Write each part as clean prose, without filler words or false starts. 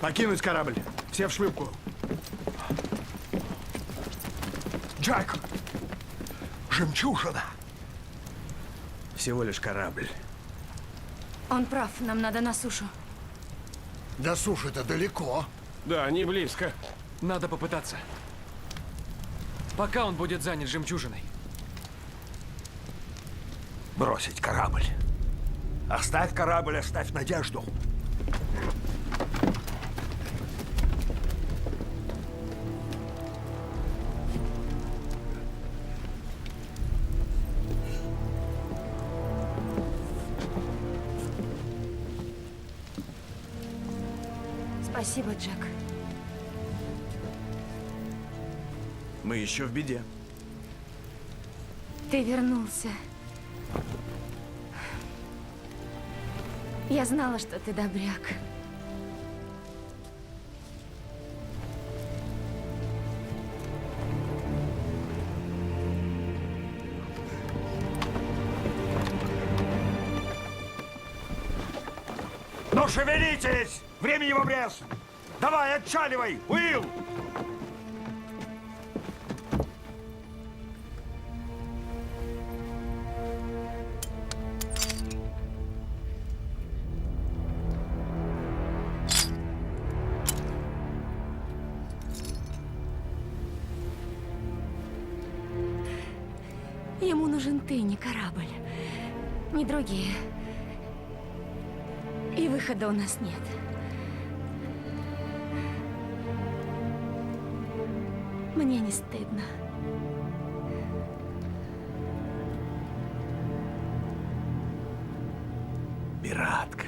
Покинуть корабль. Все в шлюпку. Джек! Жемчужина! Всего лишь корабль. Он прав, нам надо на сушу. До суши-то далеко. Да, не близко. Надо попытаться. Пока он будет занят жемчужиной. Бросить корабль. Оставь корабль, оставь надежду. Спасибо, Джек. Мы еще в беде. Ты вернулся. Я знала, что ты добряк. Ну шевелитесь! Времени в обрез! Давай, отчаливай! Уилл! Ему нужен ты, не корабль. Не другие. И выхода у нас нет. Мне не стыдно. Пиратка.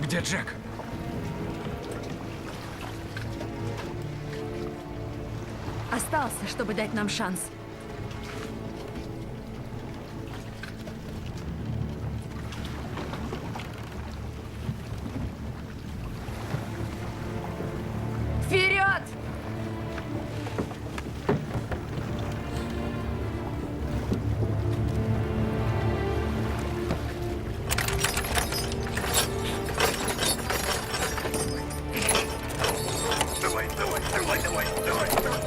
Где Джек? Остался, чтобы дать нам шанс. Вперед! Давай, давай, давай, давай, давай, давай!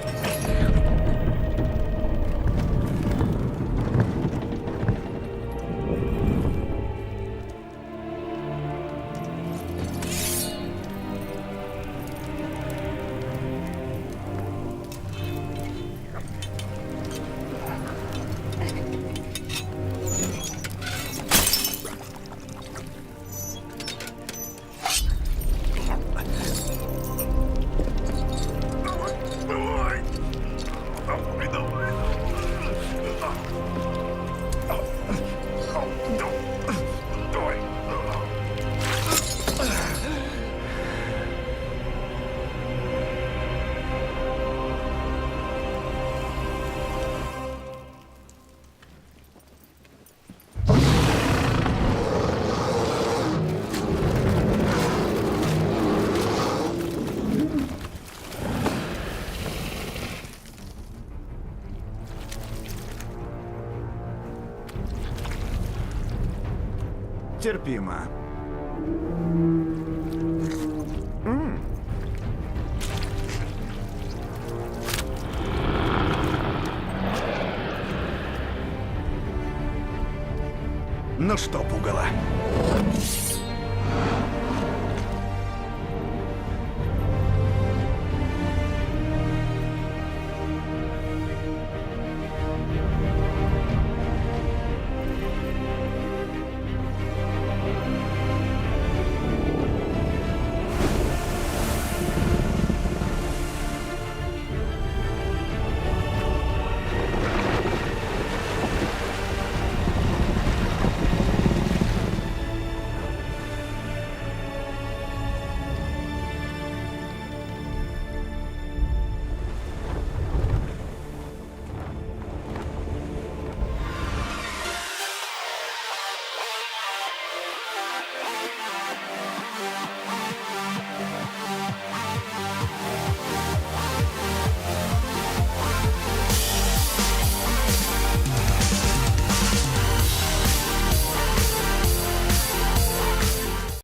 Давай! Давай, давай! Давай! Терпимо. Ну что, пугало?